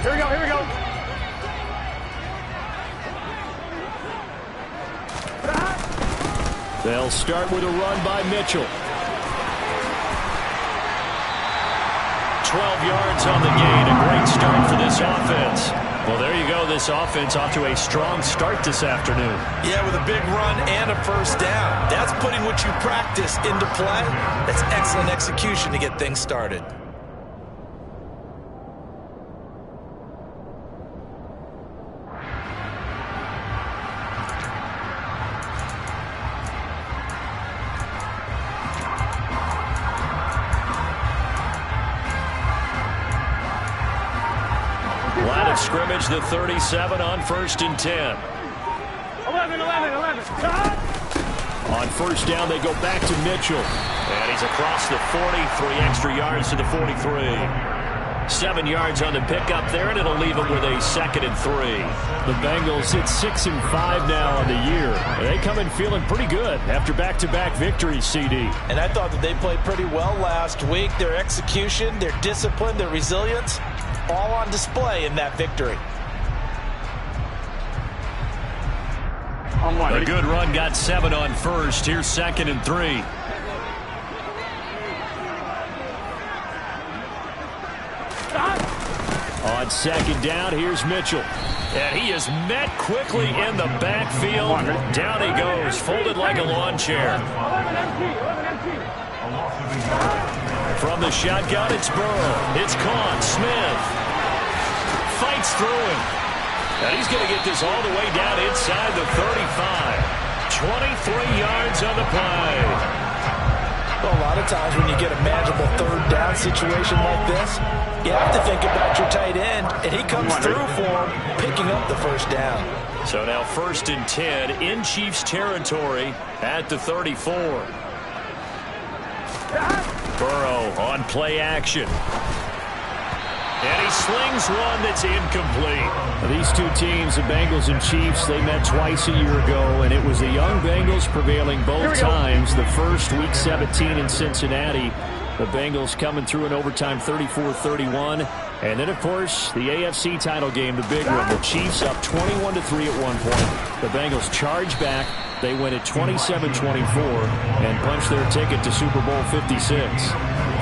Here we go, here we go. They'll start with a run by Mitchell. 12 yards on the gain. A great start for this offense. Well, there you go. This offense off to a strong start this afternoon. Yeah, with a big run and a first down. That's putting what you practice into play. That's excellent execution to get things started. Line of scrimmage, the 37 on 1st and 10. 11. On first down, they go back to Mitchell. And he's across the 40, 3 extra yards to the 43. 7 yards on the pickup there, and it'll leave him with a 2nd and 3. The Bengals hit 6 and 5 now on the year. They come in feeling pretty good after back-to-back victories, CD. And I thought that they played pretty well last week. Their execution, their discipline, their resilience, all on display in that victory. A good run got 7 on first. Here's 2nd and 3. On 2nd down, here's Mitchell. And he is met quickly in the backfield. Down he goes, folded like a lawn chair. From the shotgun, it's Burrow. It's caught. Smith fights through him. And he's going to get this all the way down inside the 35. 23 yards on the play. Well, a lot of times when you get a manageable 3rd down situation like this, you have to think about your tight end, and he comes through for him, picking up the first down. So now 1st and 10 in Chiefs territory at the 34. Burrow on play action. And he slings one that's incomplete. These two teams, the Bengals and Chiefs, they met twice a year ago, and it was the young Bengals prevailing both times. The first, Week 17 in Cincinnati. The Bengals coming through in overtime 34-31. And then, of course, the AFC title game, the big one. The Chiefs up 21-3 at one point. The Bengals charge back. They win at 27-24 and punch their ticket to Super Bowl 56.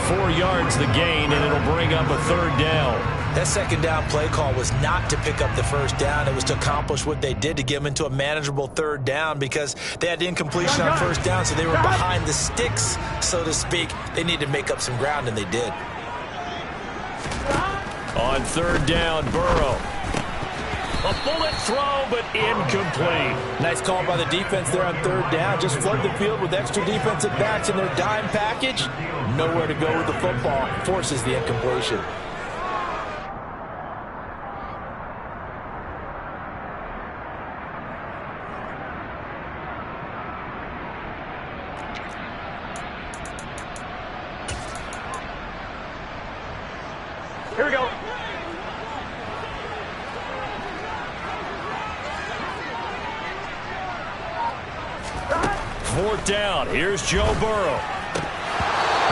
4 yards the gain, and it'll bring up a 3rd down. That 2nd down play call was not to pick up the first down. It was to accomplish what they did to get them into a manageable 3rd down because they had incompletion on first down, so they were behind the sticks, so to speak. They needed to make up some ground, and they did. On 3rd down, Burrow. A bullet throw, but incomplete. Nice call by the defense there on 3rd down. Just flood the field with extra defensive backs in their dime package. Nowhere to go with the football. Forces the incompletion. Here we go. Fourth down. Here's Joe Burrow.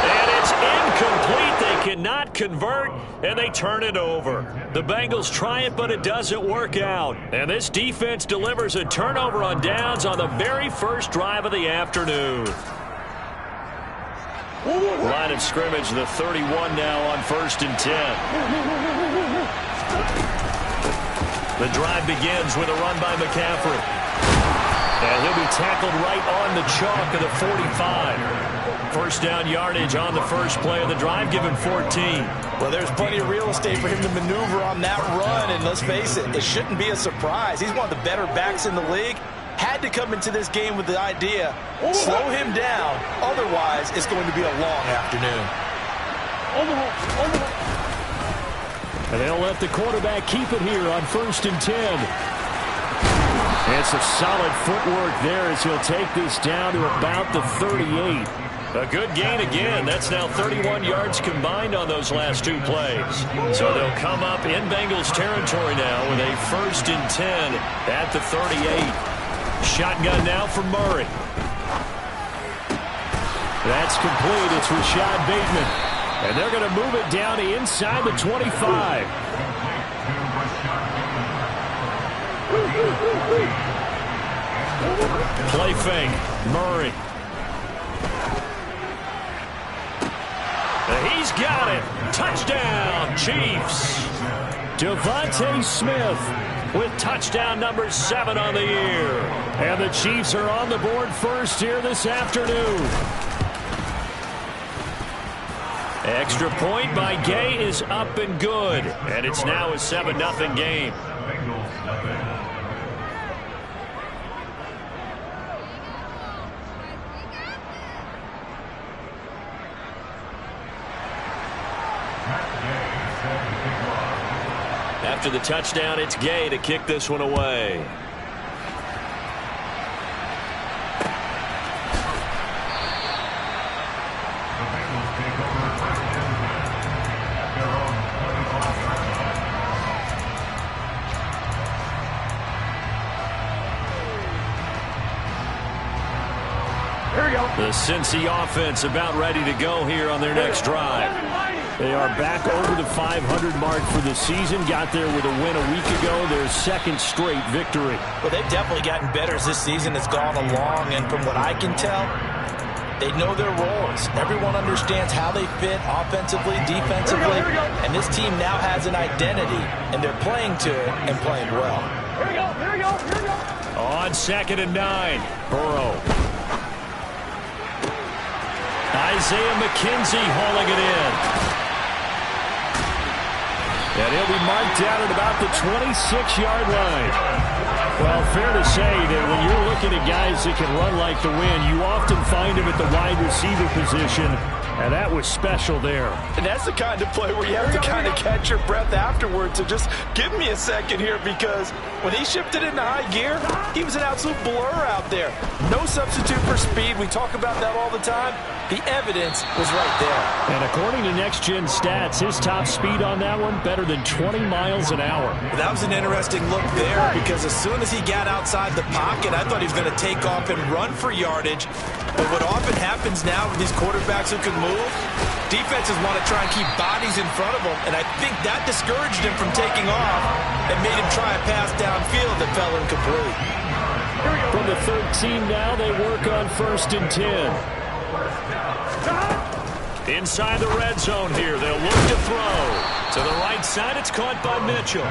And it's incomplete. They cannot convert, and they turn it over. The Bengals try it, but it doesn't work out. And this defense delivers a turnover on downs on the very first drive of the afternoon. Line of scrimmage, the 31 now on 1st and 10. The drive begins with a run by McCaffrey. And he'll be tackled right on the chalk of the 45. First down yardage on the first play of the drive, given 14. Well, there's plenty of real estate for him to maneuver on that run, and let's face it, it shouldn't be a surprise. He's one of the better backs in the league. Had to come into this game with the idea, slow him down, otherwise it's going to be a long afternoon. And they'll let the quarterback keep it here on 1st and 10. And some solid footwork there as he'll take this down to about the 38. A good gain again. That's now 31 yards combined on those last 2 plays. So they'll come up in Bengals territory now with a 1st and 10 at the 38. Shotgun now for Murray. That's complete. It's Rashad Bateman. And they're going to move it down to inside the 25. Play fake. Murray. He's got it. Touchdown, Chiefs. Devontae Smith with touchdown number 7 on the year. And the Chiefs are on the board first here this afternoon. Extra point by Gay is up and good. And it's now a 7-0 game. After the touchdown, it's Gay to kick this one away. Here we go. The Cincy offense about ready to go here on their next drive. They are back over the 500 mark for the season. Got there with a win a week ago. Their second straight victory. Well, they've definitely gotten better as this season has gone along. And from what I can tell, they know their roles. Everyone understands how they fit offensively, defensively. And this team now has an identity. And they're playing to it and playing well. Here we go. Here we go. Here we go. On 2nd and 9. Burrow. Isaiah McKenzie hauling it in. And he'll be marked down at about the 26-yard line. Well, fair to say that when you're looking at guys that can run like the wind, you often find them at the wide receiver position, and that was special there. And that's the kind of play where you have to kind of catch your breath afterwards. So just give me a second here, because when he shifted into high gear, he was an absolute blur out there. No substitute for speed. We talk about that all the time. The evidence was right there. And according to Next Gen Stats, his top speed on that one, better than 20 miles an hour. That was an interesting look there, because as soon as he got outside the pocket, I thought he was going to take off and run for yardage. But what often happens now with these quarterbacks who can move, defenses want to try and keep bodies in front of them, and I think that discouraged him from taking off and made him try a pass downfield that fell incomplete. From the 13 now, they work on 1st and 10. Inside the red zone here, they'll look to throw. To the right side, it's caught by Mitchell.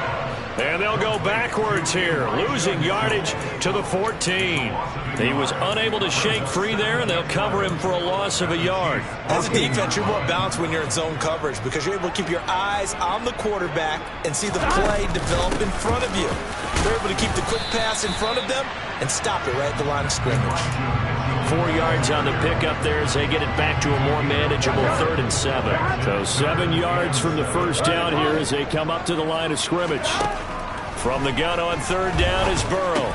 And they'll go backwards here, losing yardage to the 14. He was unable to shake free there, and they'll cover him for a loss of a yard. As a defense, you're more balanced when you're in zone coverage, because you're able to keep your eyes on the quarterback and see the play develop in front of you. They're able to keep the quick pass in front of them and stop it right at the line of scrimmage. 4 yards on the pickup there as they get it back to a more manageable 3rd and 7. So 7 yards from the first down here as they come up to the line of scrimmage. From the gun on 3rd down is Burrow.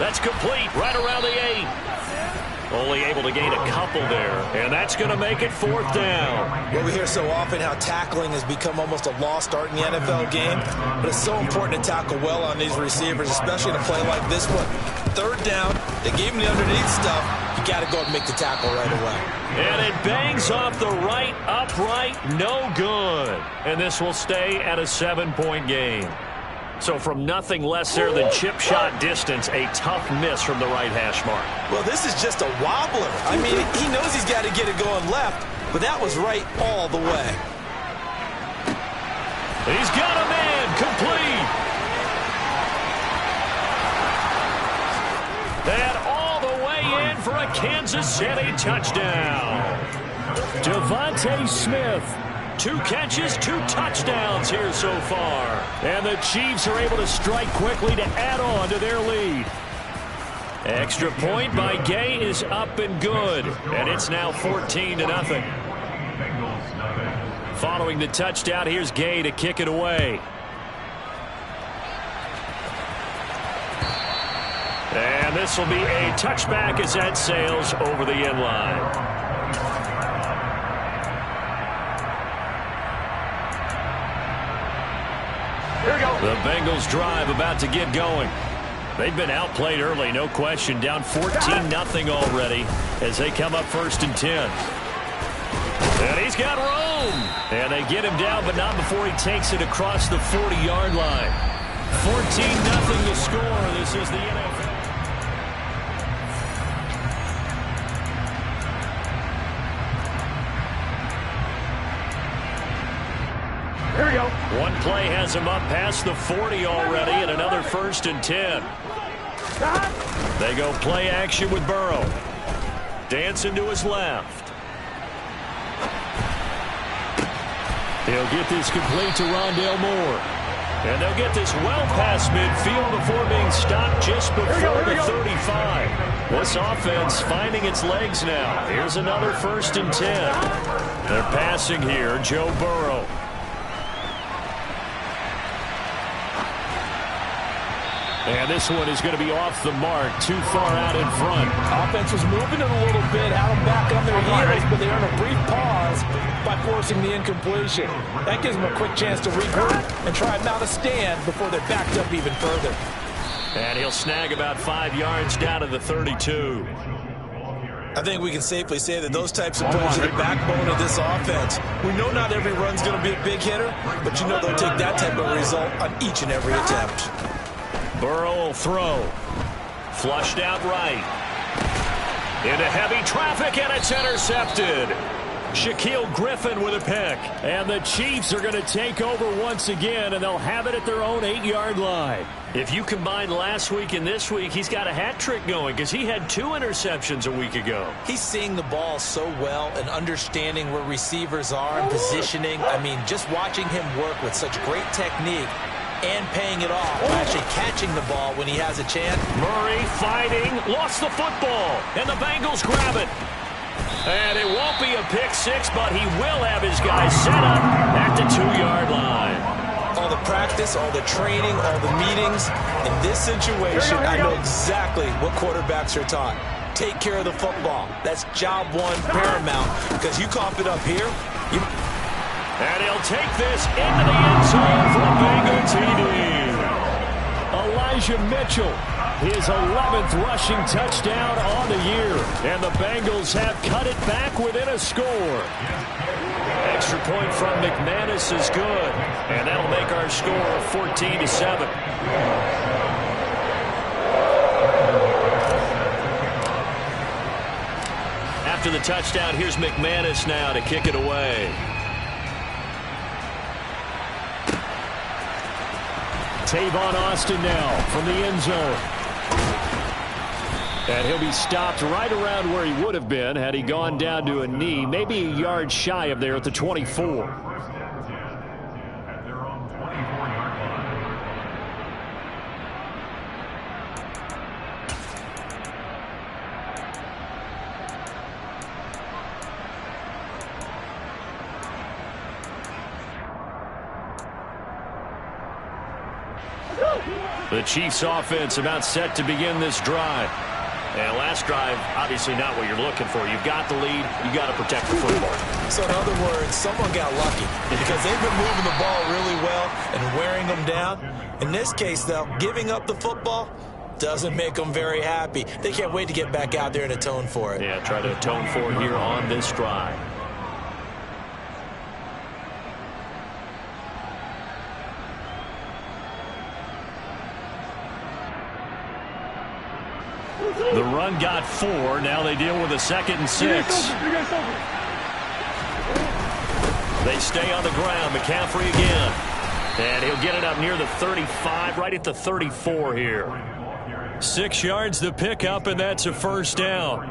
That's complete right around the 8. Only able to gain a couple there, and that's going to make it 4th down. Well, we hear so often how tackling has become almost a lost art in the NFL game, but it's so important to tackle well on these receivers, especially in a play like this one. 3rd down, they gave him the underneath stuff. You got to go and make the tackle right away. And it bangs off the right upright, no good. And this will stay at a 7-point game. So from nothing less there than chip shot distance, a tough miss from the right hash mark. Well, this is just a wobbler. I mean, he knows he's got to get it going left, but that was right all the way. He's got a man, complete. And all the way in for a Kansas City touchdown. Devontae Smith. 2 catches, 2 touchdowns here so far. And the Chiefs are able to strike quickly to add on to their lead. Extra point by Gay is up and good. And it's now 14-0. Following the touchdown, here's Gay to kick it away. And this will be a touchback as that sails over the end line. The Bengals drive about to get going. They've been outplayed early, no question. Down 14-0 already as they come up 1st and 10. And he's got room. And they get him down, but not before he takes it across the 40-yard line. 14-0 the score. This is the NFL. Here we go. One play has him up past the 40 already, and another 1st and 10. They go play action with Burrow. Dancing to his left. He'll get this complete to Rondale Moore. And they'll get this well past midfield before being stopped just before the 35. This offense finding its legs now. Here's another 1st and 10. They're passing here, Joe Burrow. And this one is going to be off the mark, too far out in front. Offense was moving it a little bit, had them back on their heels, but they earned a brief pause by forcing the incompletion. That gives them a quick chance to regroup and try and mount a stand before they're backed up even further. And he'll snag about 5 yards down to the 32. I think we can safely say that those types of plays are the backbone of this offense. We know not every run's going to be a big hitter, but you know they'll take that type of result on each and every attempt. Burrow will throw. Flushed out right. Into heavy traffic, and it's intercepted. Shaquille Griffin with a pick. And the Chiefs are going to take over once again, and they'll have it at their own 8-yard line. If you combine last week and this week, he's got a hat trick going because he had 2 interceptions a week ago. He's seeing the ball so well and understanding where receivers are and positioning. I mean, just watching him work with such great technique and paying it off by actually catching the ball when he has a chance. Murray fighting, lost the football, and the Bengals grab it. And it won't be a pick six, but he will have his guys set up at the 2-yard line. All the practice, all the training, all the meetings. In this situation, I know exactly what quarterbacks are taught. Take care of the football. That's job one paramount, because you cough it up here, and he'll take this into the end zone for a Bengal TD. Elijah Mitchell, his 11th rushing touchdown on the year. And the Bengals have cut it back within a score. Extra point from McManus is good. And that'll make our score 14-7. After the touchdown, here's McManus now to kick it away. Tavon Austin now from the end zone. And he'll be stopped right around where he would have been had he gone down to a knee, maybe a yard shy of there at the 24. The Chiefs offense about set to begin this drive. And last drive, obviously not what you're looking for. You've got the lead. You've got to protect the football. So in other words, someone got lucky because they've been moving the ball really well and wearing them down. In this case, though, giving up the football doesn't make them very happy. They can't wait to get back out there and atone for it. Yeah, try to atone for it here on this drive. The run got 4. Now they deal with a 2nd and 6. They stay on the ground. McCaffrey again. And he'll get it up near the 35, right at the 34 here. 6 yards the pickup, and that's a first down.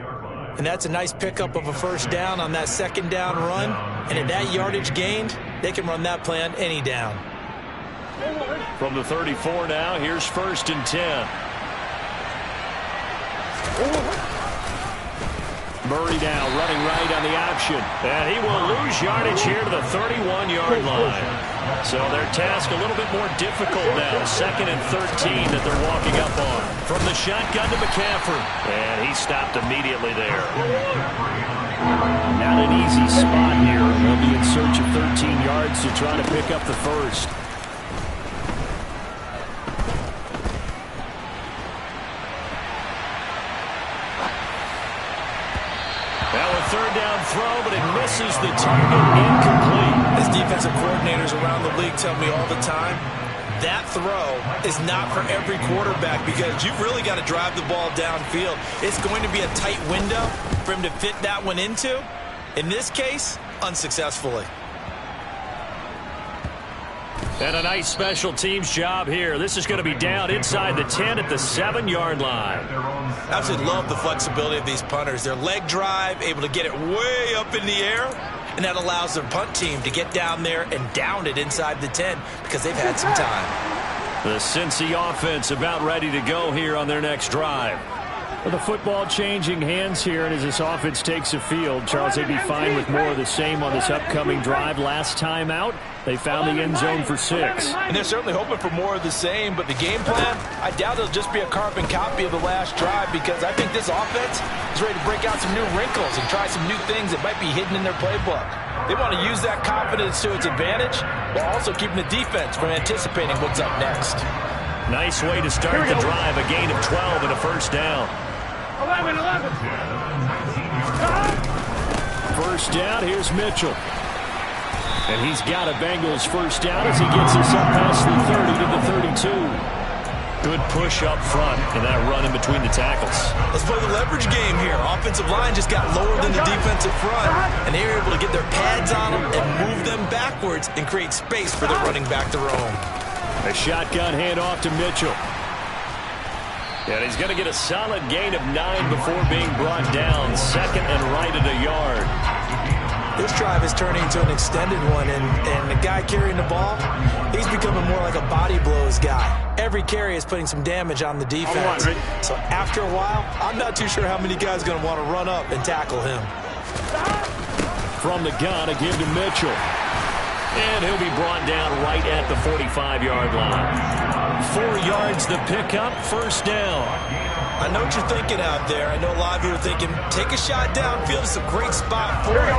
And that's a nice pickup of a first down on that 2nd down run. And at that yardage gained, they can run that play on any down. From the 34 now, here's 1st and 10. Murray now running right on the option. And he will lose yardage here to the 31-yard line. So their task a little bit more difficult now. 2nd and 13 that they're walking up on. From the shotgun to McCaffrey. And he stopped immediately there. Not an easy spot here. They'll be in search of 13 yards to try to pick up the first. Third down throw, but it misses the target, incomplete. As defensive coordinators around the league tell me all the time, that throw is not for every quarterback because you've really got to drive the ball downfield. It's going to be a tight window for him to fit that one into. In this case, unsuccessfully. And a nice special teams job here. This is going to be down inside the 10 at the 7-yard line. I absolutely love the flexibility of these punters. Their leg drive, able to get it way up in the air, and that allows their punt team to get down there and down it inside the 10 because they've had some time. The Cincy offense about ready to go here on their next drive. With the football changing hands here, and as this offense takes the field, Charles, they'd be fine with more of the same on this upcoming drive. Last time out, they found the end zone for 6. And they're certainly hoping for more of the same, but the game plan, I doubt it'll just be a carbon copy of the last drive because I think this offense is ready to break out some new wrinkles and try some new things that might be hidden in their playbook. They want to use that confidence to its advantage while also keeping the defense from anticipating what's up next. Nice way to start the drive, a gain of 12 and a first down. 11. First down, here's Mitchell. And he's got a Bengals first down as he gets us up past the 30 to the 32. Good push up front and that run in between the tackles. Let's play the leverage game here. Offensive line just got lower than the defensive front, and they were able to get their pads on them and move them backwards and create space for their running back to roam. A shotgun handoff to Mitchell. And he's going to get a solid gain of 9 before being brought down. Second and right at a yard. This drive is turning into an extended one, and the guy carrying the ball, he's becoming more like a body blows guy. Every carry is putting some damage on the defense. So after a while, I'm not too sure how many guys are going to want to run up and tackle him. From the gun, a give to Mitchell. And he'll be brought down right at the 45-yard line. 4 yards the pickup, first down. I know what you're thinking out there. I know a lot of you are thinking, take a shot downfield. It's a great spot for it.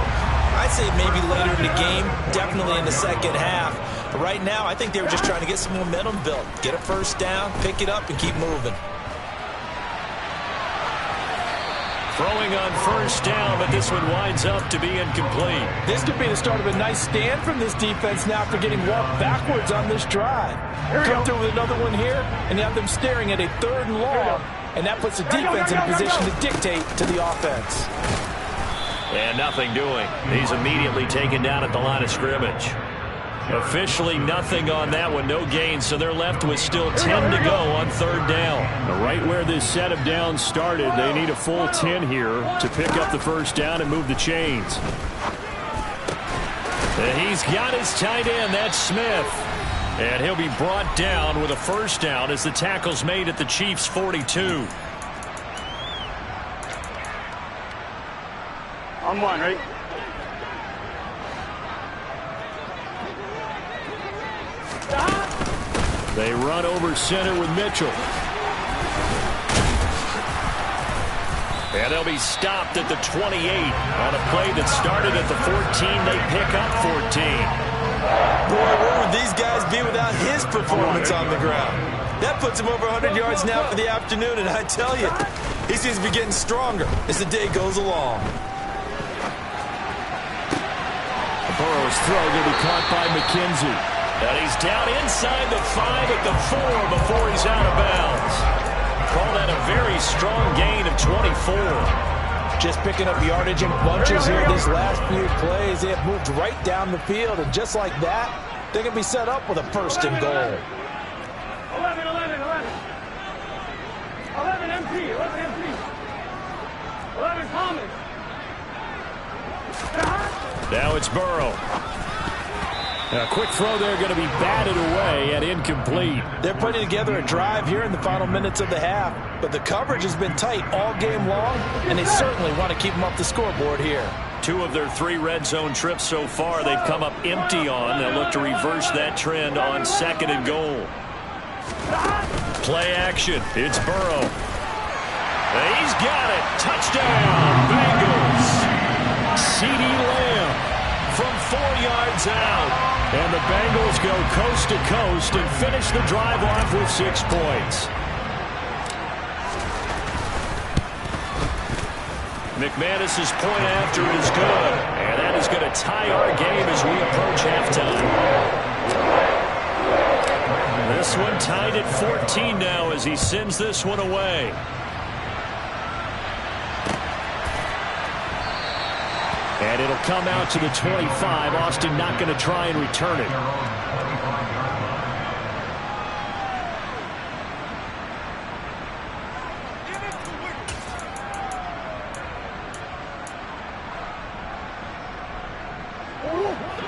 I'd say maybe later in the game, definitely in the second half. But right now, I think they were just trying to get some momentum built. Get a first down, pick it up, and keep moving. Throwing on first down, but this one winds up to be incomplete. This could be the start of a nice stand from this defense now after getting walked backwards on this drive. Come through with another one here, and you have them staring at a 3rd and long, and that puts the defense in a position to dictate to the offense. And nothing doing. He's immediately taken down at the line of scrimmage. Officially nothing on that one, no gain, so they're left with still 10 to go on 3rd down. Right where this set of downs started, they need a full 10 here to pick up the first down and move the chains. And he's got his tight end, that's Smith. And he'll be brought down with a first down as the tackle's made at the Chiefs' 42. On 1, right? They run over center with Mitchell. And they'll be stopped at the 28 on a play that started at the 14. They pick up 14. Boy, where would these guys be without his performance on the ground? That puts him over 100 yards now for the afternoon, and I tell you, he seems to be getting stronger as the day goes along. Burrow's throw going to be caught by McKenzie. And he's down inside the 5 at the 4 before he's out of bounds. Call that a very strong gain of 24. Just picking up yardage in bunches here these last few plays. They have moved right down the field, and just like that, they're going to be set up with a 1st and goal. 11 MP. 11 Thomas. Now it's Burrow. A quick throw there going to be batted away and incomplete. They're putting together a drive here in the final minutes of the half, but the coverage has been tight all game long, and they certainly want to keep them off the scoreboard here. 2 of their 3 red zone trips so far they've come up empty on. They'll look to reverse that trend on 2nd and goal. Play action. It's Burrow. He's got it. Touchdown, Bengals. CeeDee Lamb from 4 yards out. And the Bengals go coast to coast and finish the drive off with 6 points. McManus's point after is good. And that is going to tie our game as we approach halftime. This one tied at 14 now as he sends this one away. And it'll come out to the 25. Austin not going to try and return it.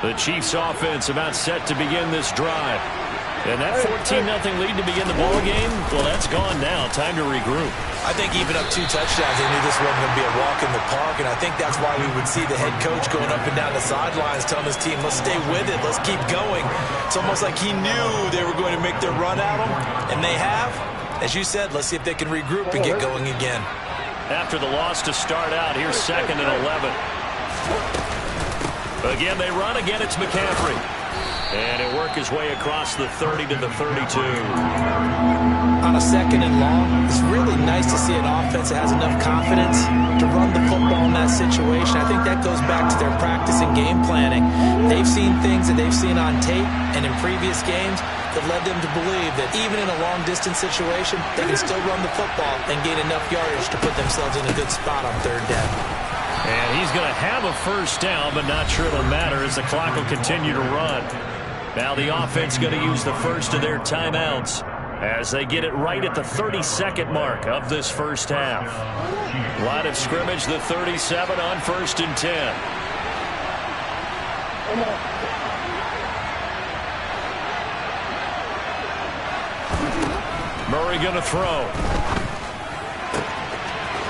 The Chiefs offense about set to begin this drive. And that 14-0 lead to begin the ball game, well, that's gone now. Time to regroup. I think even up 2 touchdowns, they knew this wasn't going to be a walk in the park, and I think that's why we would see the head coach going up and down the sidelines telling his team, let's stay with it, let's keep going. It's almost like he knew they were going to make their run at him, and they have. As you said, let's see if they can regroup and get going again. After the loss to start out, here's 2nd and 11. Again, they run. Again, it's McCaffrey. And he'll work his way across the 30 to the 32. On a 2nd and long, it's really nice to see an offense that has enough confidence to run the football in that situation. I think that goes back to their practice and game planning. They've seen things that they've seen on tape and in previous games that led them to believe that even in a long-distance situation, they can still run the football and gain enough yardage to put themselves in a good spot on 3rd down. And he's going to have a first down, but not sure it'll matter as the clock will continue to run. Now the offense going to use the first of their timeouts as they get it right at the 32nd mark of this first half. Line of scrimmage, the 37 on 1st and 10. Murray going to throw.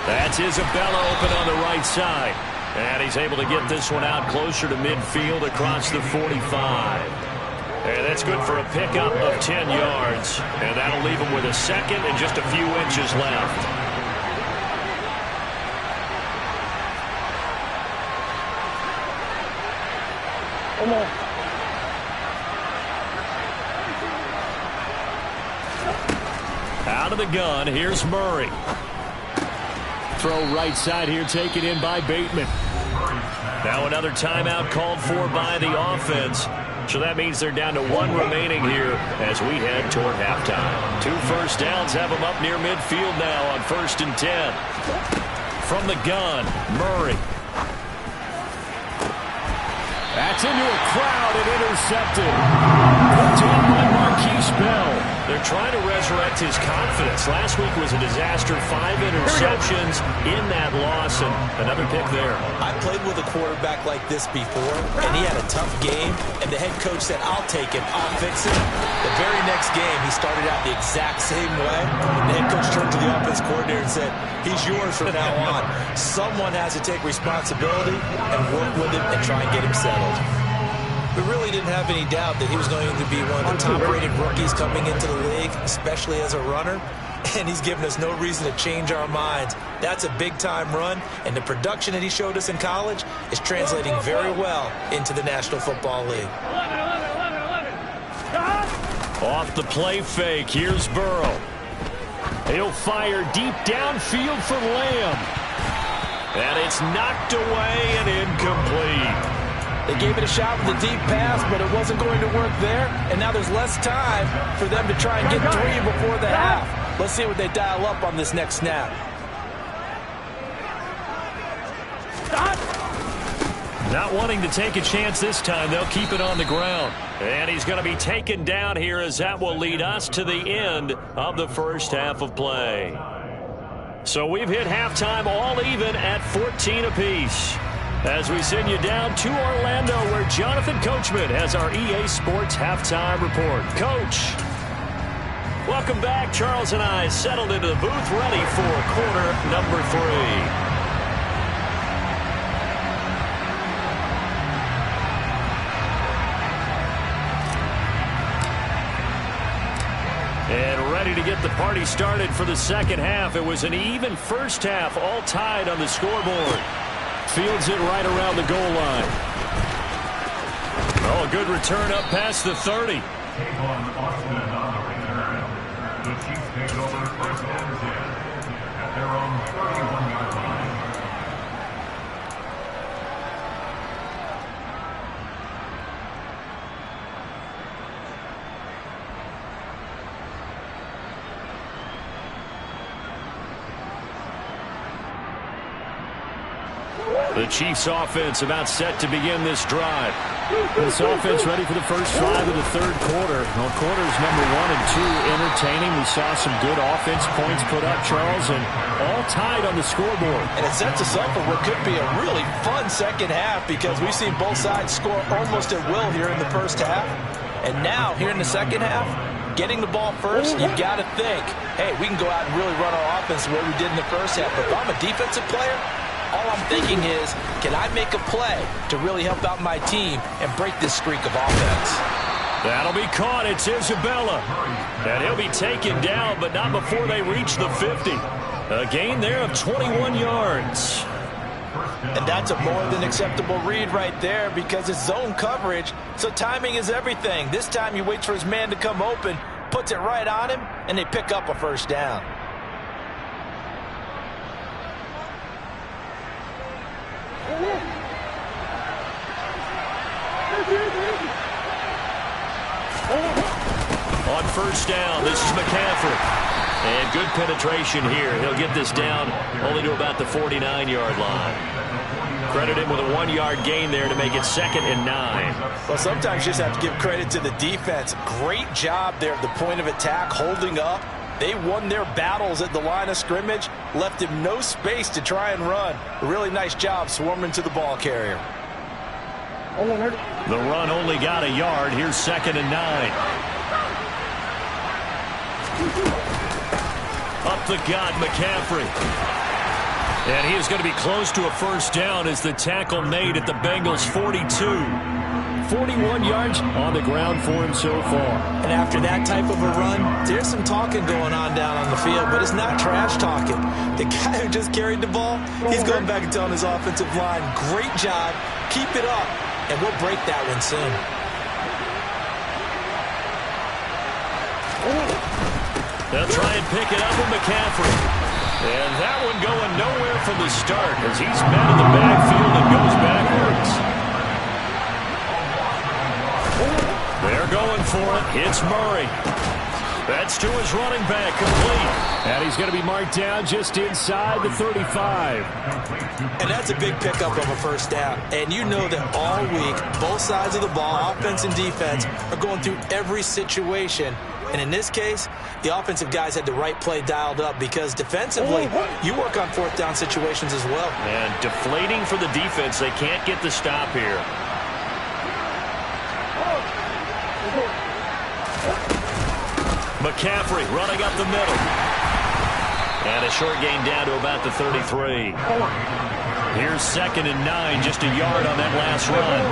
That's Isabella open on the right side. And he's able to get this one out closer to midfield across the 45. And that's good for a pickup of 10 yards. And that'll leave him with a 2nd and just a few inches left. Come on. Out of the gun, here's Murray. Throw right side here, taken in by Bateman. Now another timeout called for by the offense. So that means they're down to 1 remaining here as we head toward halftime. 2 first downs have them up near midfield now on 1st and 10. From the gun, Murray. That's into a crowd and intercepted. Put down by Marquise Bell. They're trying to resurrect his confidence. Last week was a disaster. 5 interceptions in that loss, and another pick there. I played with a quarterback like this before, and he had a tough game, and the head coach said, I'll take him, I'll fix him. The very next game, he started out the exact same way. The head coach turned to the offense coordinator and said, he's yours from now on. Someone has to take responsibility and work with him and try and get him settled. We really didn't have any doubt that he was going to be one of the top-rated rookies coming into the league, especially as a runner, and he's given us no reason to change our minds. That's a big-time run, and the production that he showed us in college is translating very well into the National Football League. 11. Off the play fake, here's Burrow. He'll fire deep downfield for Lamb. And it's knocked away and incomplete. They gave it a shot with a deep pass, but it wasn't going to work there. And now there's less time for them to try and get 3 before the half. Let's see what they dial up on this next snap. Not wanting to take a chance this time, they'll keep it on the ground. And he's going to be taken down here as that will lead us to the end of the first half of play. So we've hit halftime all even at 14 apiece. As we send you down to Orlando, where Jonathan Coachman has our EA Sports Halftime Report. Coach, welcome back. Charles and I settled into the booth, ready for quarter number 3. And ready to get the party started for the second half. It was an even first half, all tied on the scoreboard. Fields it right around the goal line. Oh, a good return up past the 30. The Chiefs offense about set to begin this drive. This offense ready for the first drive of the third quarter. Well, quarters number 1 and 2 entertaining. We saw some good offense points put up, Charles, and all tied on the scoreboard. And it sets us up for what could be a really fun second half because we've seen both sides score almost at will here in the first half. And now, here in the second half, getting the ball first, you've got to think, hey, we can go out and really run our offense the way we did in the first half. But if I'm a defensive player, all I'm thinking is, can I make a play to really help out my team and break this streak of offense? That'll be caught. It's Isabella. And he'll be taken down, but not before they reach the 50. A gain there of 21 yards. And that's a more than acceptable read right there because it's zone coverage, so timing is everything. This time he waits for his man to come open, puts it right on him, and they pick up a first down. On first down, this is McCaffrey. And good penetration here. He'll get this down only to about the 49-yard line. Credit him with a 1-yard gain there to make it 2nd and 9. Well, sometimes you just have to give credit to the defense. Great job there at the point of attack, holding up. They won their battles at the line of scrimmage, left him no space to try and run. A really nice job swarming to the ball carrier. The run only got a yard. Here's 2nd and 9. Up the gut, McCaffrey. And he is going to be close to a first down as the tackle made at the Bengals' 42. 41 yards on the ground for him so far. And after that type of a run, there's some talking going on down on the field, but it's not trash talking. The guy who just carried the ball, he's going back and telling his offensive line, great job, keep it up, and we'll break that one soon. They'll try and pick it up with McCaffrey. And that one going nowhere from the start as he's met in the backfield and goes backwards. They're going for it. It's Murray. That's to his running back, complete. And he's going to be marked down just inside the 35. And that's a big pickup of a first down. And you know that all week, both sides of the ball, offense and defense, are going through every situation. And in this case, the offensive guys had the right play dialed up because defensively, you work on fourth down situations as well. And deflating for the defense. They can't get the stop here. McCaffrey running up the middle. And a short gain down to about the 33. Here's 2nd and 9, just a yard on that last run.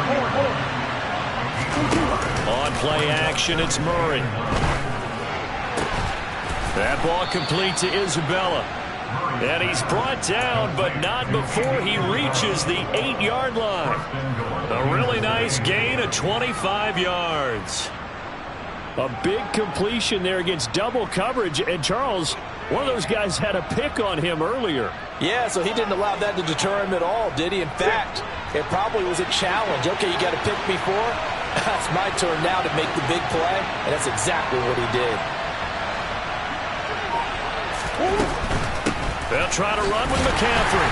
On play action, it's Murray. That ball complete to Isabella. And he's brought down, but not before he reaches the 8-yard line. A really nice gain of 25 yards. A big completion there against double coverage. And Charles, one of those guys had a pick on him earlier. Yeah, so he didn't allow that to deter him at all, did he? In fact, it probably was a challenge. Okay, you got to pick me for? That's my turn now to make the big play. And that's exactly what he did. They'll try to run with McCaffrey.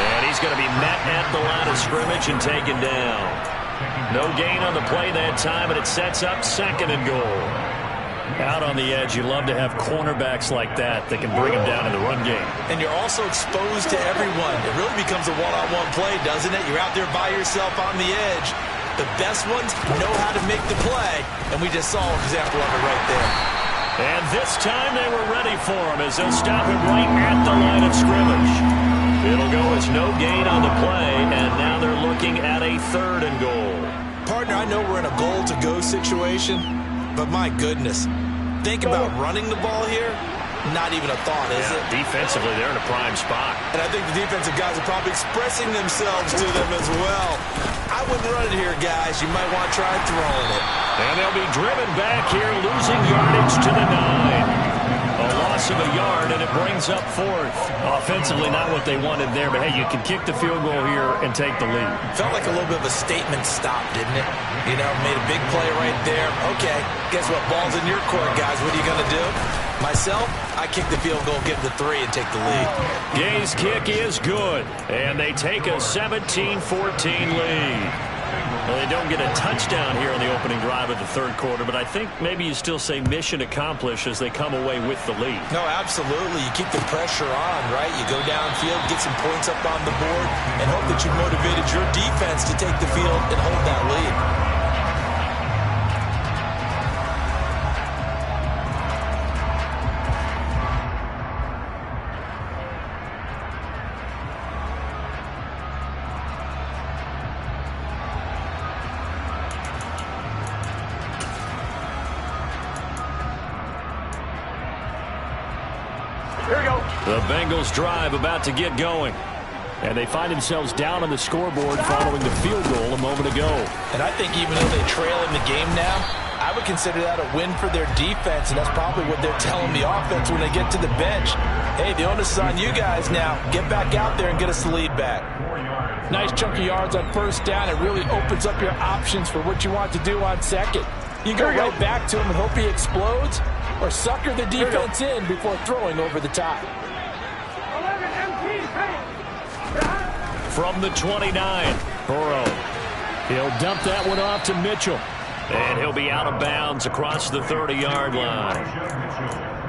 And he's going to be met at the line of scrimmage and taken down. No gain on the play that time, and it sets up 2nd and goal. Out on the edge, you love to have cornerbacks like that can bring them down in the run game. And you're also exposed to everyone. It really becomes a one-on-one play, doesn't it? You're out there by yourself on the edge. The best ones know how to make the play, and we just saw an example of it right there. And this time they were ready for him as they'll stop him right at the line of scrimmage. It'll go as no gain on the play, and now they're looking at a 3rd and goal. Partner, I know we're in a goal-to-go situation, but my goodness, think about running the ball here. Not even a thought, is it? Defensively, they're in a prime spot. And I think the defensive guys are probably expressing themselves to them as well. I wouldn't run it here, guys. You might want to try throwing it. And they'll be driven back here, losing yardage to the 9. A loss of a yard, and it brings up fourth. Offensively, not what they wanted there, but hey, you can kick the field goal here and take the lead. Felt like a little bit of a statement stop, didn't it? You know, made a big play right there. Okay, guess what? Ball's in your court, guys. What are you going to do? Myself, I kick the field goal, get the 3, and take the lead. Gay's kick is good, and they take a 17-14 lead. Well, they don't get a touchdown here on the opening drive of the third quarter, but I think maybe you still say mission accomplished as they come away with the lead. No, absolutely. You keep the pressure on, right? You go downfield, get some points up on the board, and hope that you motivated your defense to take the field and hold that lead. Here we go. The Bengals drive about to get going. And they find themselves down on the scoreboard following the field goal a moment ago. And I think even though they trail in the game now, I would consider that a win for their defense, and that's probably what they're telling the offense when they get to the bench. Hey, the onus is on you guys now. Get back out there and get us the lead back. Nice chunk of yards on first down. It really opens up your options for what you want to do on second. You go right back to him and hope he explodes, or sucker the defense in before throwing over the top. From the 29, Burrow. He'll dump that one off to Mitchell. And he'll be out of bounds across the 30-yard line.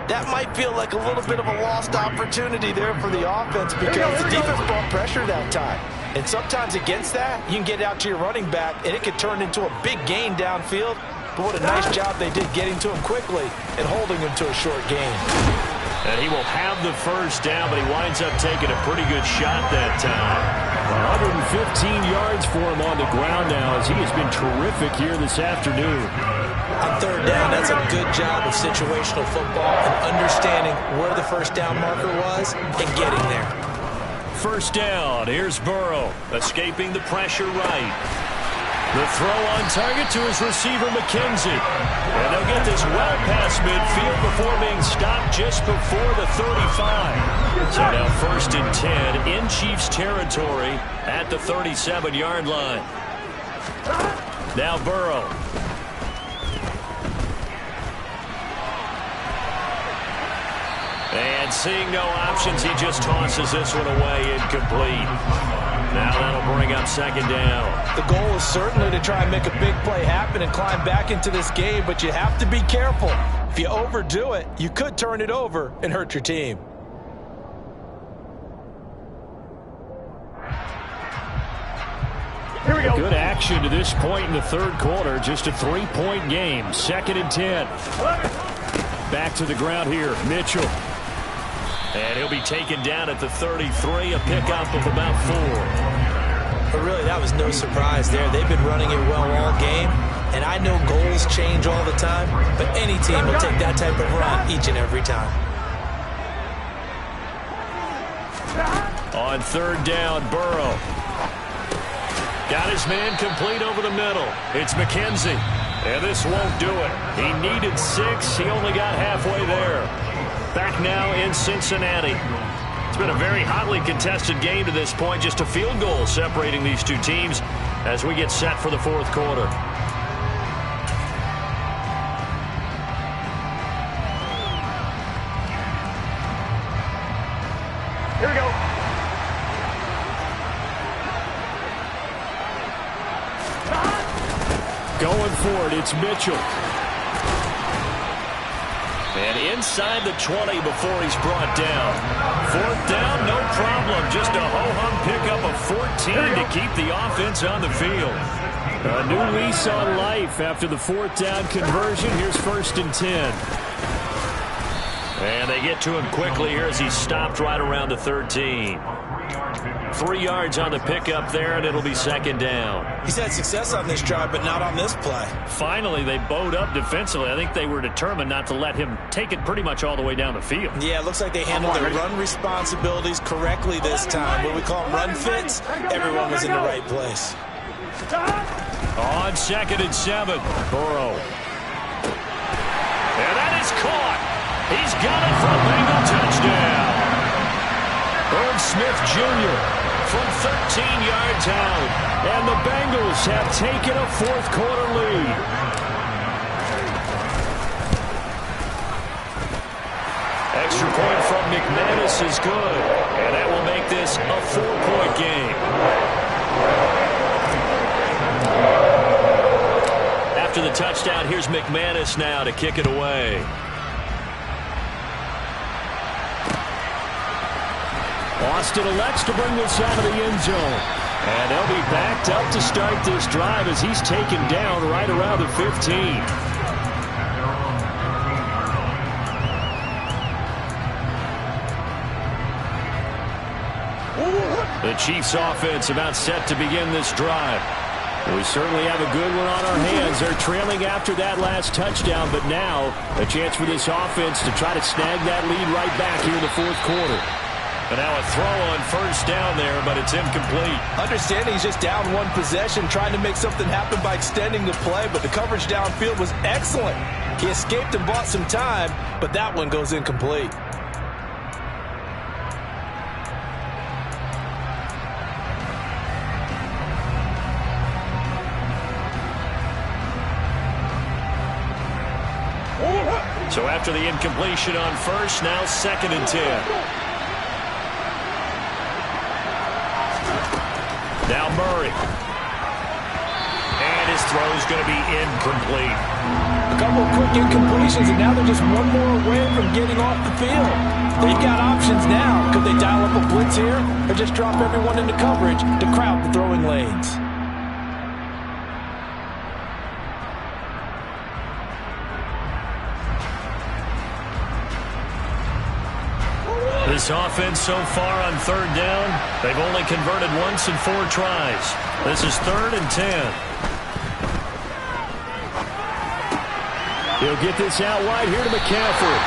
That might feel like a little bit of a lost opportunity there for the offense because the defense brought pressure that time. And sometimes against that, you can get out to your running back, and it could turn into a big gain downfield. But what a nice job they did getting to him quickly and holding him to a short gain. And he will have the first down, but he winds up taking a pretty good shot that time. 115 yards for him on the ground now as he has been terrific here this afternoon. On third down, that's a good job of situational football and understanding where the first down marker was and getting there. First down, here's Burrow, escaping the pressure right. The throw on target to his receiver, McKenzie. And they'll get this well past midfield before being stopped just before the 35. So now first and 10 in Chiefs territory at the 37-yard line. Now Burrow. And seeing no options, he just tosses this one away, incomplete. Now that'll bring up second down. The goal is certainly to try and make a big play happen and climb back into this game, but you have to be careful. If you overdo it, you could turn it over and hurt your team. Here we go. Good action to this point in the third quarter. Just a 3-point game. Second and 10. Back to the ground here, Mitchell. And he'll be taken down at the 33, a pickup of about 4. But really, that was no surprise there. They've been running it well all game, and I know goals change all the time, but any team will take that type of run each and every time. On third down, Burrow. Got his man complete over the middle. It's McKenzie. And this won't do it. He needed 6. He only got halfway there. Back now in Cincinnati. It's been a very hotly contested game to this point. Just a field goal separating these two teams as we get set for the fourth quarter. Here we go. Going for it, it's Mitchell. And inside the 20 before he's brought down. Fourth down, no problem. Just a ho-hum pickup of 14 to keep the offense on the field. A new lease on life after the fourth down conversion. Here's first and 10. And they get to him quickly here as he's stopped right around the 13. 3 yards on the pickup there, and it'll be second down. He's had success on this drive, but not on this play. Finally, they bowed up defensively. I think they were determined not to let him take it pretty much all the way down the field. Yeah, it looks like they handled their run responsibilities correctly this time. What we call them run fits, everyone was in the right place. On second and 7, Burrow. And that is caught. He's got it for a Bengal touchdown. Irv Smith Jr. from 13 yards out. And the Bengals have taken a fourth-quarter lead. Extra point from McManus is good. And that will make this a 4-point game. After the touchdown, here's McManus now to kick it away. Austin elects to bring this out of the end zone. And they'll be backed up to start this drive as he's taken down right around the 15. The Chiefs offense about set to begin this drive. We certainly have a good one on our hands. They're trailing after that last touchdown, but now a chance for this offense to try to snag that lead right back here in the fourth quarter. And now a throw on first down there, but it's incomplete. Understanding he's just down one possession, trying to make something happen by extending the play, but the coverage downfield was excellent. He escaped and bought some time, but that one goes incomplete. So after the incompletion on first, now 2nd and 10. Now Murray. And his throw is going to be incomplete. A couple of quick incompletions, and now they're just one more away from getting off the field. They've got options now. Could they dial up a blitz here or just drop everyone into coverage to crowd the throwing lanes? This offense so far on 3rd down, they've only converted once in 4 tries. This is 3rd and 10. He'll get this out wide here to McCaffrey.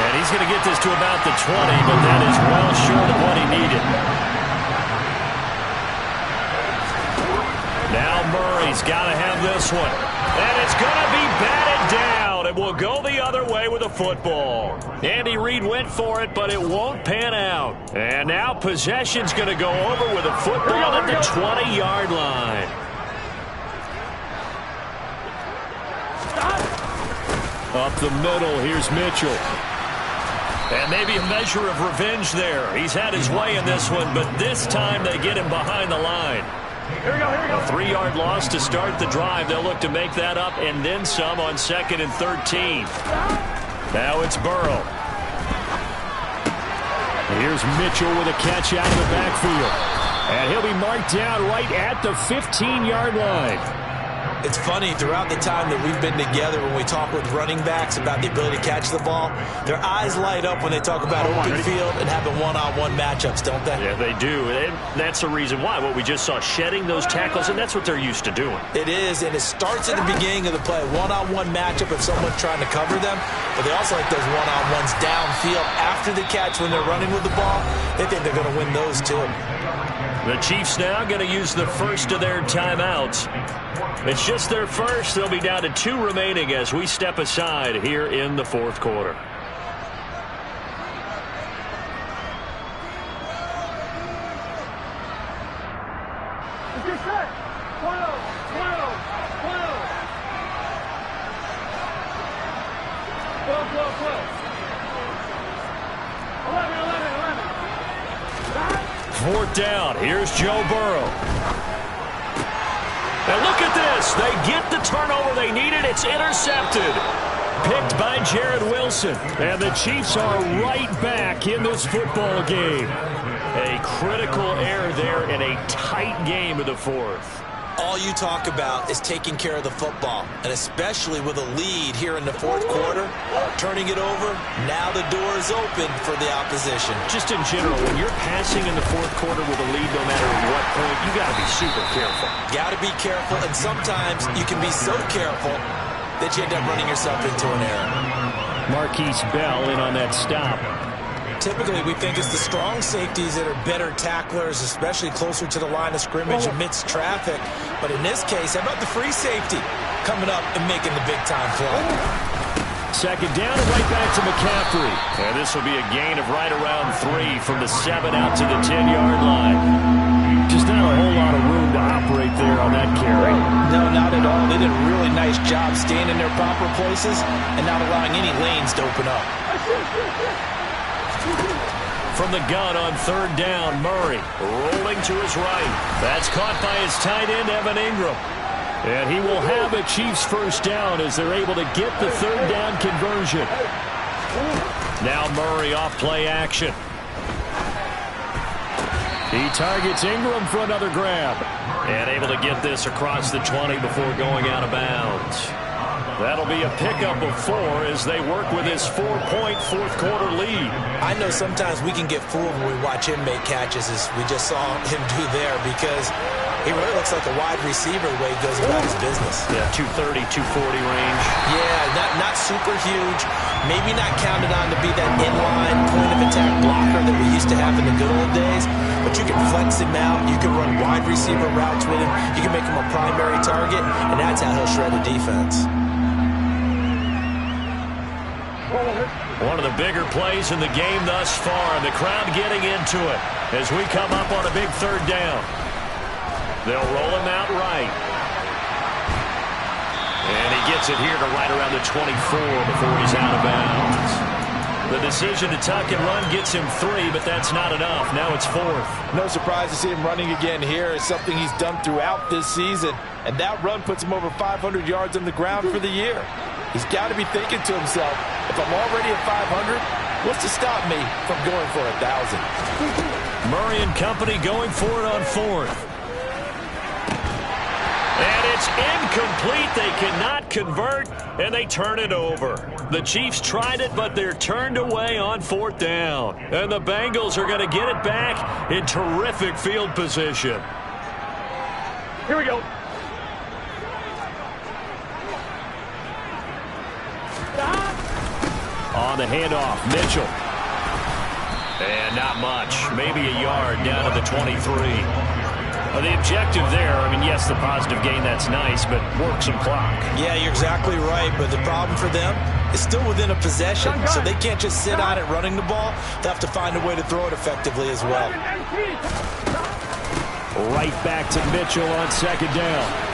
And he's going to get this to about the 20, but that is well short of what he needed. Now Murray's got to have this one. And it's going to be batted down. It will go the other way with the football. Andy Reid went for it, but it won't pan out. And now possession's going to go over with a football at the 20-yard line. Up the middle, here's Mitchell. And maybe a measure of revenge there. He's had his way in this one, but this time they get him behind the line. Here we go, here we go. A 3-yard loss to start the drive. They'll look to make that up and then some on 2nd and 13. Now it's Burrow. Here's Mitchell with a catch out of the backfield. And he'll be marked down right at the 15-yard line. It's funny, throughout the time that we've been together, when we talk with running backs about the ability to catch the ball, their eyes light up when they talk about open field and having one-on-one matchups, don't they? Yeah, they do. And that's the reason why. What we just saw, shedding those tackles, and that's what they're used to doing. It is, and it starts at the beginning of the play. One-on-one matchup if someone's trying to cover them, but they also like those one-on-ones downfield after the catch when they're running with the ball. They think they're going to win those too. The Chiefs now going to use the first of their timeouts. It's just their first. They'll be down to 2 remaining as we step aside here in the fourth quarter. Get set. 12, 12, 12. 11. 4th down. Here's Joe Burrow. And look at this. They get the turnover they needed. It's intercepted. Picked by Jared Wilson. And the Chiefs are right back in this football game. A critical error there in a tight game of the 4th. All you talk about is taking care of the football, and especially with a lead here in the 4th quarter, turning it over, now the door is open for the opposition. Just in general, when you're passing in the 4th quarter with a lead, no matter what point, you got to be super careful. Got to be careful, and sometimes you can be so careful that you end up running yourself into an error. Marquise Bell in on that stop. Typically, we think it's the strong safeties that are better tacklers, especially closer to the line of scrimmage amidst traffic. But in this case, how about the free safety coming up and making the big-time play? Second down and right back to McCaffrey. And this will be a gain of right around 3 from the 7 out to the 10-yard line. Just not a whole lot of room to operate there on that carry. No, not at all. They did a really nice job staying in their proper places and not allowing any lanes to open up. From the gun on third down, Murray rolling to his right. That's caught by his tight end, Evan Ingram. And he will have a Chiefs first down as they're able to get the third down conversion. Now Murray off play action. He targets Ingram for another grab. And able to get this across the 20 before going out of bounds. That'll be a pickup of 4 as they work with his 4-point fourth-quarter lead. I know sometimes we can get fooled when we watch him make catches, as we just saw him do there, because he really looks like a wide receiver the way he goes about his business. Yeah, 230, 240 range. Yeah, not super huge. Maybe not counted on to be that inline point-of-attack blocker that we used to have in the good old days, but you can flex him out. You can run wide receiver routes with him. You can make him a primary target, and that's how he'll shred a defense. One of the bigger plays in the game thus far, and the crowd getting into it as we come up on a big third down. They'll roll him out right. And he gets it here to right around the 24 before he's out of bounds. The decision to tuck and run gets him 3, but that's not enough. Now it's 4th. No surprise to see him running again here. It's something he's done throughout this season. And that run puts him over 500 yards on the ground for the year. He's got to be thinking to himself, if I'm already at 500, what's to stop me from going for 1,000? Murray and company going for it on 4th. And it's incomplete. They cannot convert, and they turn it over. The Chiefs tried it, but they're turned away on 4th down. And the Bengals are going to get it back in terrific field position. Here we go. On the handoff, Mitchell. And not much. Maybe a yard down to the 23. The objective there, I mean, yes, the positive gain, that's nice, but work some clock. Yeah, you're exactly right, but the problem for them is still within a possession, so they can't just sit on it running the ball. They have to find a way to throw it effectively as well. Right back to Mitchell on second down.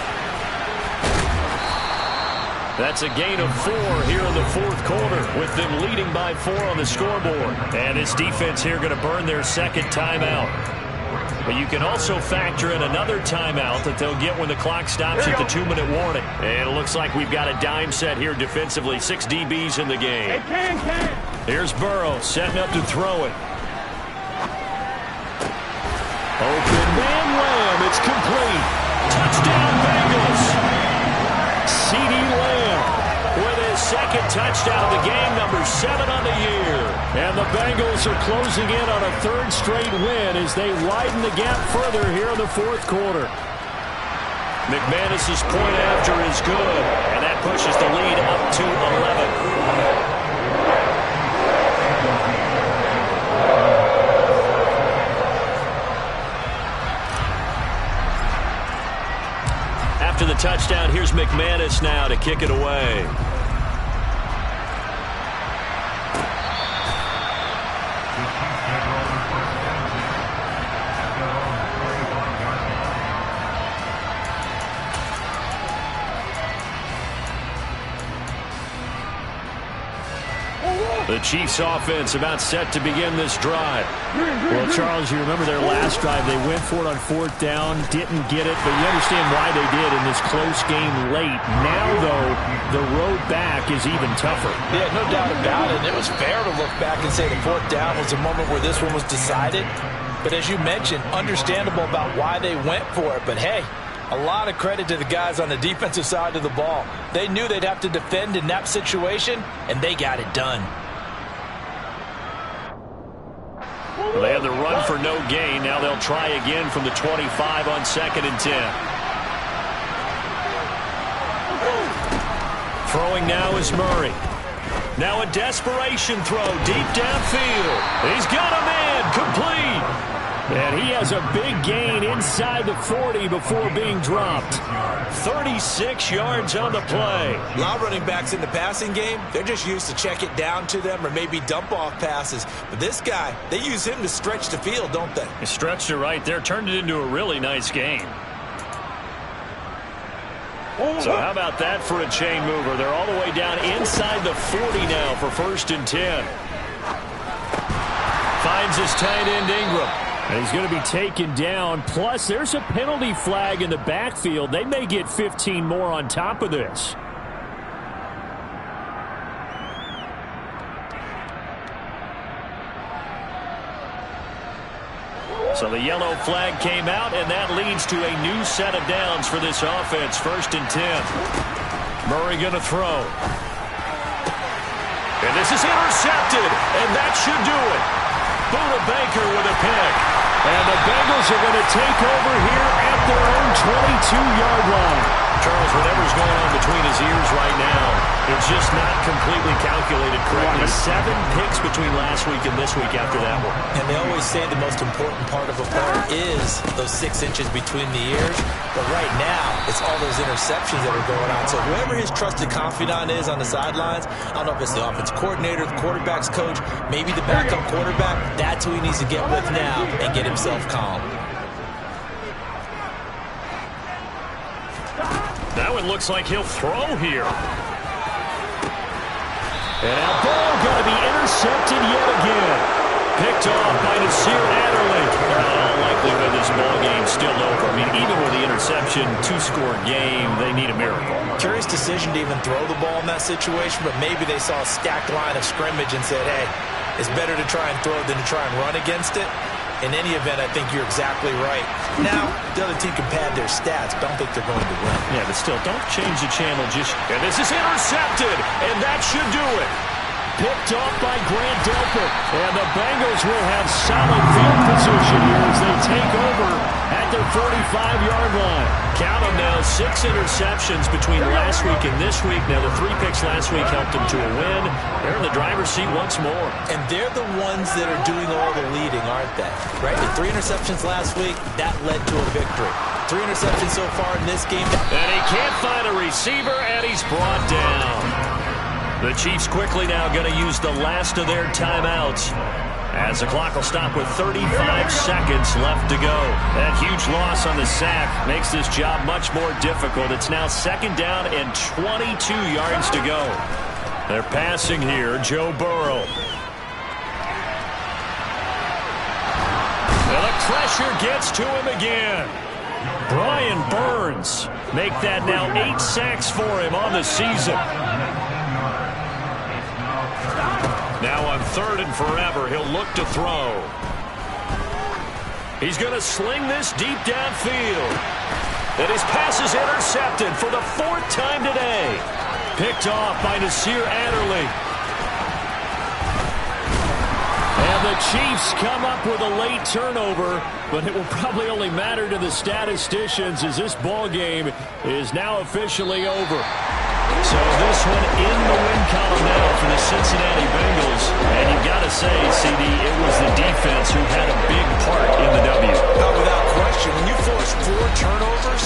That's a gain of 4 here in the fourth quarter, with them leading by 4 on the scoreboard. And this defense here going to burn their second timeout. But you can also factor in another timeout that they'll get when the clock stops at the 2-minute warning. And it looks like we've got a dime set here defensively. 6 DBs in the game. Here's Burrow setting up to throw it. Open man Lamb. It's complete. Touchdown Bengals. C.D. Lamb with his second touchdown of the game, number 7 on the year. And the Bengals are closing in on a 3rd straight win as they widen the gap further here in the fourth quarter. McManus's point after is good, and that pushes the lead up to 11. After the touchdown, here's McManus now to kick it away. The Chiefs offense about set to begin this drive. Well, Charles, you remember their last drive. They went for it on 4th down, didn't get it, but you understand why they did in this close game late. Now, though, the road back is even tougher. Yeah, no doubt about it. It was fair to look back and say the 4th down was the moment where this one was decided. But as you mentioned, understandable about why they went for it. But, hey, a lot of credit to the guys on the defensive side of the ball. They knew they'd have to defend in that situation, and they got it done. Well, they had the run for no gain. Now they'll try again from the 25 on 2nd and 10. Throwing now is Murray. Now a desperation throw deep downfield. He's got a man complete. And he has a big gain inside the 40 before being dropped. 36 yards on the play. A lot of running backs in the passing game, they're just used to check it down to them or maybe dump off passes. But this guy, they use him to stretch the field, don't they? He stretched it right there, turned it into a really nice game. So how about that for a chain mover? They're all the way down inside the 40 now for 1st and 10. Finds his tight end Ingram. And he's going to be taken down. Plus, there's a penalty flag in the backfield. They may get 15 more on top of this. So the yellow flag came out, and that leads to a new set of downs for this offense. 1st and 10. Murray going to throw. And this is intercepted, and that should do it. Buda Baker with a pick. And the Bengals are going to take over here at their own 22-yard line. Charles, whatever's going on between his ears right now, it's just not completely calculated correctly. 7 picks between last week and this week after that one. And they always say the most important part of a player is those 6 inches between the ears. But right now, it's all those interceptions that are going on. So whoever his trusted confidant is on the sidelines, I don't know if it's the offensive coordinator, the quarterback's coach, maybe the backup quarterback, that's who he needs to get with now and get himself calm. That one looks like he'll throw here. And that ball going to be intercepted yet again. Picked off by Nasir Adderley. In all likelihood, this ball game's still over. I mean, even with the interception, 2-score game, they need a miracle. Curious decision to even throw the ball in that situation, but maybe they saw a stacked line of scrimmage and said, hey, it's better to try and throw than to try and run against it. In any event, I think you're exactly right. Now, the other team can pad their stats, but I don't think they're going to win. Yeah, but still, don't change the channel. And this is intercepted, and that should do it. Picked off by Grant Delpit. And the Bengals will have solid field position here as they take over at their 45-yard line. Count them now, 6 interceptions between last week and this week. Now, the 3 picks last week helped them to a win. They're in the driver's seat once more. And they're the ones that are doing all the leading, aren't they? Right? The 3 interceptions last week, that led to a victory. 3 interceptions so far in this game. And he can't find a receiver, and he's brought down. The Chiefs quickly now going to use the last of their timeouts as the clock will stop with 35 seconds left to go. That huge loss on the sack makes this job much more difficult. It's now 2nd down and 22 yards to go. They're passing here, Joe Burrow. And the pressure gets to him again. Brian Burns make that now 8 sacks for him on the season. Now on 3rd and forever, he'll look to throw. He's going to sling this deep downfield. And his pass is intercepted for the 4th time today. Picked off by Nasir Adderley. And the Chiefs come up with a late turnover, but it will probably only matter to the statisticians as this ball game is now officially over. So this one in the win column now for the Cincinnati Bengals. And you've got to say, CD, it was the defense who had a big part in the W. Oh, without question. When you force 4 turnovers,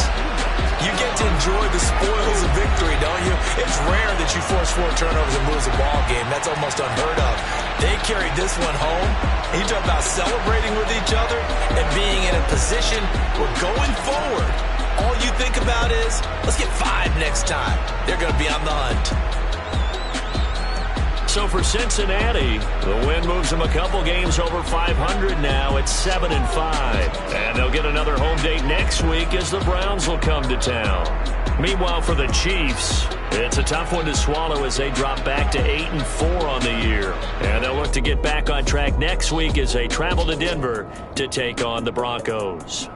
you get to enjoy the spoils of victory, don't you? It's rare that you force 4 turnovers and lose a ball game. That's almost unheard of. They carried this one home. You talk about celebrating with each other and being in a position where going forward, all you think about is, let's get 5 next time. They're going to be on the hunt. So for Cincinnati, the win moves them a couple games over 500 now at 7-5. And they'll get another home date next week as the Browns will come to town. Meanwhile, for the Chiefs, it's a tough one to swallow as they drop back to 8-4 on the year. And they'll look to get back on track next week as they travel to Denver to take on the Broncos.